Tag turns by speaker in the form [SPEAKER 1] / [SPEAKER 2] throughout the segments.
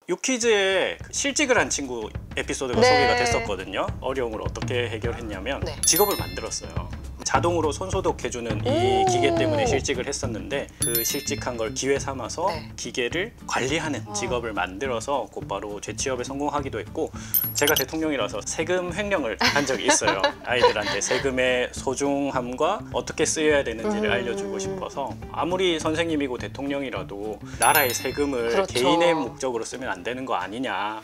[SPEAKER 1] 유퀴즈에 실직을 한 친구 에피소드가 소개가 됐었거든요. 어려움을 어떻게 해결했냐면 직업을 만들었어요. 자동으로 손소독해주는 이 기계 때문에 실직을 했었는데 그 실직한 걸 기회 삼아서 기계를 관리하는 직업을 만들어서 곧바로 재취업에 성공하기도 했고, 제가 대통령이라서 세금 횡령을 한 적이 있어요. 아이들한테 세금의 소중함과 어떻게 쓰여야 되는지를 알려주고 싶어서. 아무리 선생님이고 대통령이라도 나라의 세금을 개인의 목적으로 쓰면 안 되는 거 아니냐.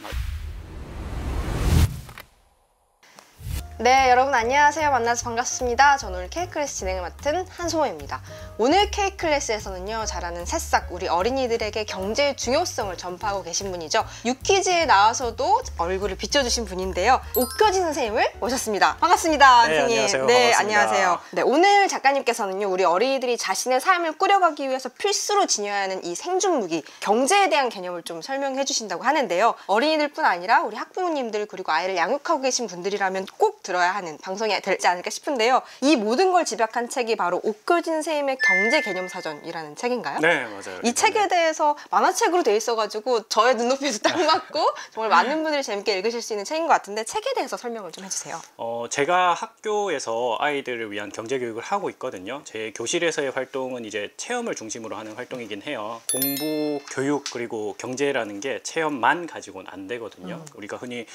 [SPEAKER 2] 네, 여러분 안녕하세요. 만나서 반갑습니다. 저는 오늘 K클래스 진행을 맡은 한소모입니다. 오늘 K클래스에서는요, 잘하는 새싹 우리 어린이들에게 경제의 중요성을 전파하고 계신 분이죠. 유퀴즈에 나와서도 얼굴을 비춰주신 분인데요. 옥효진 선생님을 모셨습니다. 반갑습니다,
[SPEAKER 1] 네,
[SPEAKER 2] 선생님.
[SPEAKER 1] 안녕하세요.
[SPEAKER 2] 네,
[SPEAKER 1] 반갑습니다.
[SPEAKER 2] 안녕하세요. 네, 오늘 작가님께서는요, 우리 어린이들이 자신의 삶을 꾸려가기 위해서 필수로 지녀야 하는 이 생존무기, 경제에 대한 개념을 좀 설명해 주신다고 하는데요. 어린이들뿐 아니라 우리 학부모님들 그리고 아이를 양육하고 계신 분들이라면 꼭 들어야 하는 방송이 되지 않을까 싶은데요. 이 모든 걸 집약한 책이 바로 옥효진 선생님의 경제 개념 사전이라는 책인가요?
[SPEAKER 1] 네, 맞아요.
[SPEAKER 2] 이 책에 대해서 만화책으로 돼 있어가지고 저의 눈높이에도 딱 맞고 정말 많은 분들이 재밌게 읽으실 수 있는 책인 것 같은데, 책에 대해서 설명을 좀 해주세요.
[SPEAKER 1] 제가 학교에서 아이들을 위한 경제 교육을 하고 있거든요. 제 교실에서의 활동은 이제 체험을 중심으로 하는 활동이긴 해요. 공부, 교육 그리고 경제라는 게 체험만 가지고는 안 되거든요. 우리가 흔히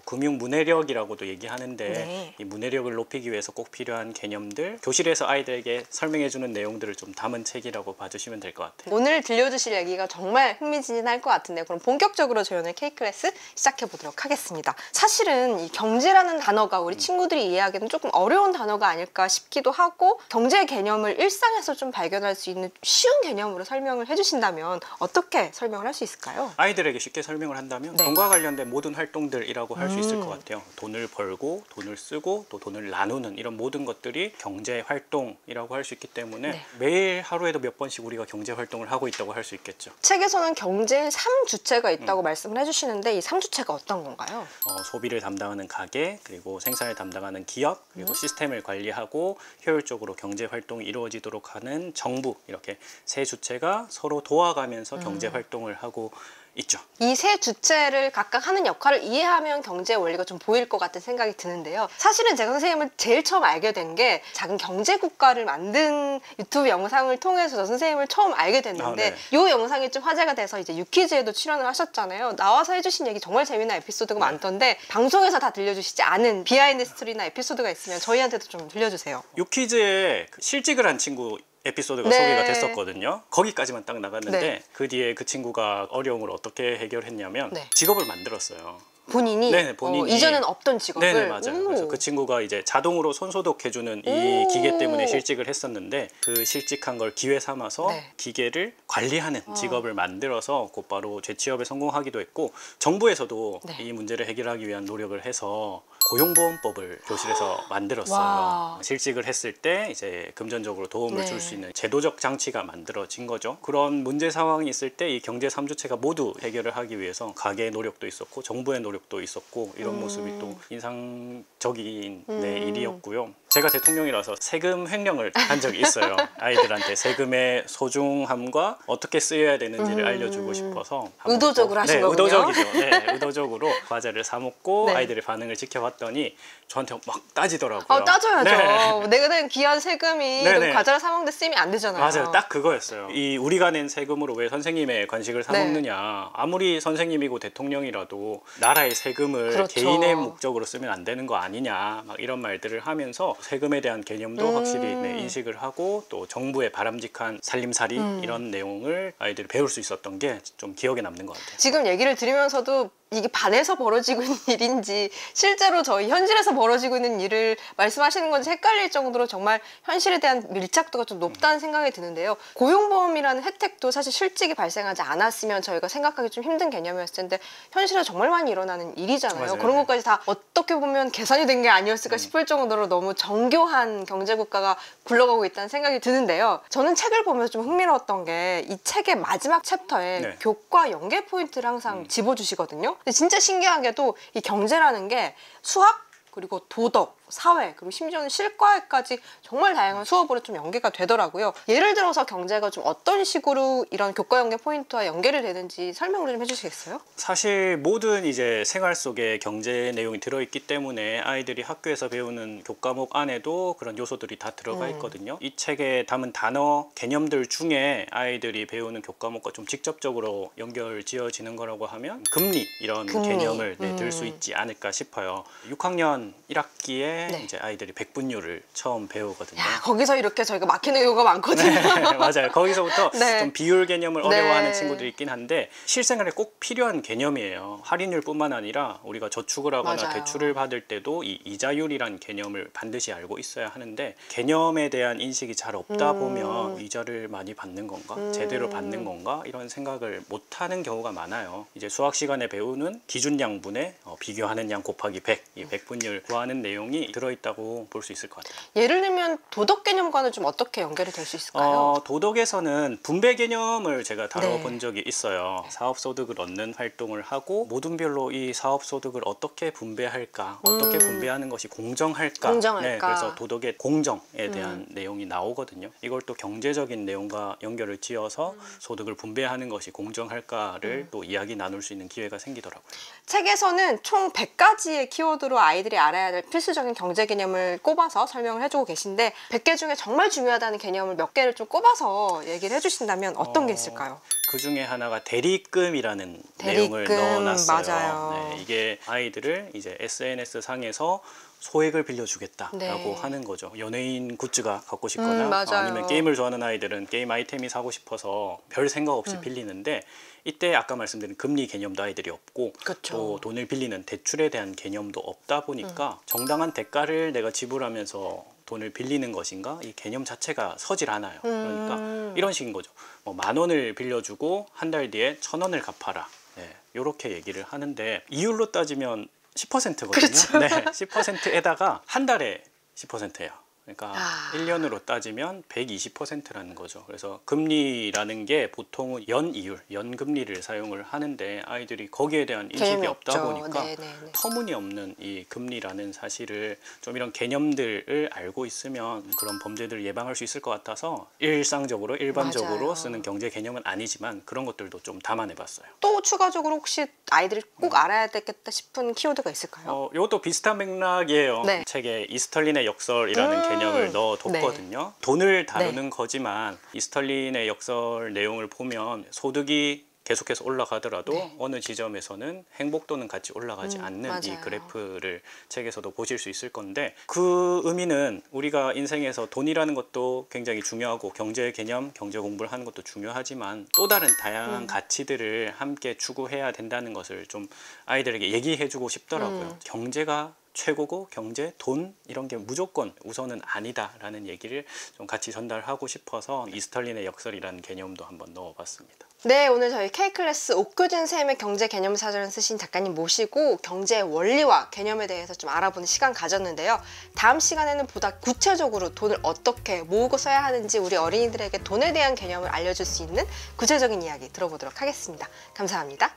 [SPEAKER 1] 금융 문해력이라고도 얘기하는데 이 문해력을 높이기 위해서 꼭 필요한 개념들, 교실에서 아이들에게 설명해주는 내용들을 좀 담은 책이라고 봐주시면 될 것 같아요.
[SPEAKER 2] 오늘 들려주실 얘기가 정말 흥미진진할 것 같은데, 그럼 본격적으로 저희 오늘 K클래스 시작해 보도록 하겠습니다. 사실은 이 경제라는 단어가 우리 친구들이 이해하기는 조금 어려운 단어가 아닐까 싶기도 하고, 경제 개념을 일상에서 좀 발견할 수 있는 쉬운 개념으로 설명을 해주신다면 어떻게 설명을 할 수 있을까요?
[SPEAKER 1] 아이들에게 쉽게 설명을 한다면 돈과 관련된 모든 활동들이라고 할 수 있을 것 같아요. 돈을 벌고 돈을 쓰고 또 돈을 나누는 이런 모든 것들이 경제 활동이라고 할 수 있기 때문에 매일 하루에도 몇 번씩 우리가 경제 활동을 하고 있다고 할 수 있겠죠.
[SPEAKER 2] 책에서는 경제의 3주체가 있다고 말씀을 해주시는데, 이 3주체가 어떤 건가요?
[SPEAKER 1] 소비를 담당하는 가게, 그리고 생산을 담당하는 기업, 그리고 시스템을 관리하고 효율적으로 경제 활동이 이루어지도록 하는 정부, 이렇게 세 주체가 서로 도와가면서 경제 활동을 하고 있죠.
[SPEAKER 2] 이 세 주체를 각각 하는 역할을 이해하면 경제의 원리가 좀 보일 것 같은 생각이 드는데요. 사실은 제가 선생님을 제일 처음 알게 된 게 작은 경제국가를 만든 유튜브 영상을 통해서 저 선생님을 처음 알게 됐는데, 이 영상이 좀 화제가 돼서 이제 유퀴즈에도 출연을 하셨잖아요. 나와서 해주신 얘기 정말 재미난 에피소드가 많던데 방송에서 다 들려주시지 않은 비하인드 스토리나 에피소드가 있으면 저희한테도 좀 들려주세요.
[SPEAKER 1] 유퀴즈에 실직을 한 친구 에피소드가 소개가 됐었거든요. 거기까지만 딱 나갔는데 그 뒤에 그 친구가 어려움을 어떻게 해결했냐면 직업을 만들었어요.
[SPEAKER 2] 본인이?
[SPEAKER 1] 본인이
[SPEAKER 2] 이전엔 없던 직업을?
[SPEAKER 1] 네, 맞아요. 그래서 그 친구가 이제 자동으로 손소독해주는 이 기계 때문에 실직을 했었는데, 그 실직한 걸 기회 삼아서 기계를 관리하는 직업을 만들어서 곧바로 재취업에 성공하기도 했고, 정부에서도 이 문제를 해결하기 위한 노력을 해서 고용보험법을 교실에서 만들었어요. 실직을 했을 때 이제 금전적으로 도움을 줄 수 있는 제도적 장치가 만들어진 거죠. 그런 문제 상황이 있을 때 이 경제 3주체가 모두 해결을 하기 위해서 가계의 노력도 있었고 정부의 노력도 있었고, 이런 모습이 또 인상적인 일이었고요. 제가 대통령이라서 세금 횡령을 한 적이 있어요. 아이들한테 세금의 소중함과 어떻게 쓰여야 되는지를 알려주고 싶어서.
[SPEAKER 2] 의도적으로 하신 거군요.
[SPEAKER 1] 의도적이죠. 의도적으로 과자를 사 먹고 아이들의 반응을 지켜봤더니 저한테 막 따지더라고요.
[SPEAKER 2] 따져야죠. 내가 낸 귀한 세금이 과자를 사 먹는데 쓰이면 안 되잖아요.
[SPEAKER 1] 맞아요. 딱 그거였어요. 이 우리가 낸 세금으로 왜 선생님의 간식을 사 먹느냐. 아무리 선생님이고 대통령이라도 나라의 세금을 개인의 목적으로 쓰면 안 되는 거 아니냐. 막 이런 말들을 하면서 세금에 대한 개념도 확실히 인식을 하고, 또 정부의 바람직한 살림살이 이런 내용을 아이들이 배울 수 있었던 게 좀 기억에 남는 것 같아요.
[SPEAKER 2] 지금 얘기를 들으면서도 이게 반에서 벌어지고 있는 일인지 실제로 저희 현실에서 벌어지고 있는 일을 말씀하시는 건지 헷갈릴 정도로 정말 현실에 대한 밀착도가 좀 높다는 생각이 드는데요. 고용보험이라는 혜택도 사실 실직이 발생하지 않았으면 저희가 생각하기 좀 힘든 개념이었을 텐데, 현실에 정말 많이 일어나는 일이잖아요. 그런 것까지 다 어떻게 보면 계산이 된 게 아니었을까 싶을 정도로 너무 정교한 경제국가가 굴러가고 있다는 생각이 드는데요. 저는 책을 보면서 좀 흥미로웠던 게, 이 책의 마지막 챕터에 교과 연계 포인트를 항상 집어주시거든요. 근데 진짜 신기하게도 이 경제라는 게 수학 그리고 도덕, 사회, 그리고 심지어는 실과에까지 정말 다양한 수업으로 좀 연계가 되더라고요. 예를 들어서 경제가 좀 어떤 식으로 이런 교과 연계 포인트와 연결이 되는지 설명을 좀 해주시겠어요?
[SPEAKER 1] 사실 모든 이제 생활 속에 경제 내용이 들어있기 때문에 아이들이 학교에서 배우는 교과목 안에도 그런 요소들이 다 들어가 있거든요. 이 책에 담은 단어, 개념들 중에 아이들이 배우는 교과목과 좀 직접적으로 연결 지어지는 거라고 하면 금리 이런 개념을 들 수 있지 않을까 싶어요. 6학년 1학기에 이제 아이들이 백분율을 처음 배우거든요.
[SPEAKER 2] 야, 거기서 이렇게 저희가 막히는 경우가 많거든요.
[SPEAKER 1] 네, 맞아요. 거기서부터 좀 비율 개념을 어려워하는
[SPEAKER 2] 네.
[SPEAKER 1] 친구들이 있긴 한데 실생활에 꼭 필요한 개념이에요. 할인율뿐만 아니라 우리가 저축을 하거나
[SPEAKER 2] 맞아요.
[SPEAKER 1] 대출을 받을 때도 이 이자율이란 개념을 반드시 알고 있어야 하는데 개념에 대한 인식이 잘 없다 보면 이자를 많이 받는 건가? 제대로 받는 건가? 이런 생각을 못하는 경우가 많아요. 이제 수학 시간에 배우는 기준양분에 비교하는 양 곱하기 100, 이 백분율 구하는 내용이 들어있다고 볼 수 있을 것 같아요.
[SPEAKER 2] 예를 들면 도덕 개념과는 좀 어떻게 연결이 될 수 있을까요?
[SPEAKER 1] 도덕에서는 분배 개념을 제가 다뤄본 적이 있어요. 사업소득을 얻는 활동을 하고 모둠별로 이 사업소득을 어떻게 분배할까, 어떻게 분배하는 것이 공정할까. 네, 그래서 도덕의 공정에 대한 내용이 나오거든요. 이걸 또 경제적인 내용과 연결을 지어서 소득을 분배하는 것이 공정할까를 또 이야기 나눌 수 있는 기회가 생기더라고요.
[SPEAKER 2] 책에서는 총 100가지의 키워드로 아이들이 알아야 될 필수적인 경제 개념을 꼽아서 설명을 해주고 계신데 100개 중에 정말 중요하다는 개념을 몇 개를 좀 꼽아서 얘기를 해주신다면 어떤 게 있을까요?
[SPEAKER 1] 그 중에 하나가 대리금이라는 내용을 넣어놨어요.
[SPEAKER 2] 맞아요.
[SPEAKER 1] 네, 이게 아이들을 이제 SNS 상에서 소액을 빌려주겠다라고
[SPEAKER 2] 네.
[SPEAKER 1] 하는 거죠. 연예인 굿즈가 갖고 싶거나 아니면 게임을 좋아하는 아이들은 게임 아이템이 사고 싶어서 별 생각 없이 빌리는데 이때 아까 말씀드린 금리 개념도 아이들이 없고 또 돈을 빌리는 대출에 대한 개념도 없다 보니까 정당한 대가를 내가 지불하면서 돈을 빌리는 것인가? 이 개념 자체가 서질 않아요. 그러니까 이런 식인 거죠. 뭐 10,000원을 빌려주고 한 달 뒤에 1,000원을 갚아라. 네, 이렇게 얘기를 하는데 이율로 따지면 10%거든요.
[SPEAKER 2] 그렇죠.
[SPEAKER 1] 네, 10%에다가 한 달에 10%예요. 그러니까 1년으로 따지면 120%라는 거죠. 그래서 금리라는 게 보통은 연이율, 연금리를 사용을 하는데 아이들이 거기에 대한 인식이 없다 보니까 터무니없는 이 금리라는 사실을 좀 이런 개념들을 알고 있으면 그런 범죄들을 예방할 수 있을 것 같아서 일상적으로 일반적으로 쓰는 경제 개념은 아니지만 그런 것들도 좀 담아내봤어요.
[SPEAKER 2] 또 추가적으로 혹시 아이들이 꼭 알아야 되겠다 싶은 키워드가 있을까요?
[SPEAKER 1] 이것도 비슷한 맥락이에요.
[SPEAKER 2] 네.
[SPEAKER 1] 책에 이스털린의 역설이라는 개념을 넣어뒀거든요. 돈을 다루는 거지만 이스털린의 역설 내용을 보면 소득이 계속해서 올라가더라도 어느 지점에서는 행복도는 같이 올라가지 않는 이 그래프를 책에서도 보실 수 있을 건데 그 의미는 우리가 인생에서 돈이라는 것도 굉장히 중요하고 경제 개념, 경제 공부를 하는 것도 중요하지만 또 다른 다양한 가치들을 함께 추구해야 된다는 것을 좀 아이들에게 얘기해주고 싶더라고요. 경제가 최고고 경제, 돈 이런 게 무조건 우선은 아니다라는 얘기를 좀 같이 전달하고 싶어서 이스털린의 역설이라는 개념도 한번 넣어봤습니다.
[SPEAKER 2] 네, 오늘 저희 K클래스 옥규진 쌤의 경제 개념 사전을 쓰신 작가님 모시고 경제의 원리와 개념에 대해서 좀 알아보는 시간 가졌는데요. 다음 시간에는 보다 구체적으로 돈을 어떻게 모으고 써야 하는지 우리 어린이들에게 돈에 대한 개념을 알려줄 수 있는 구체적인 이야기 들어보도록 하겠습니다. 감사합니다.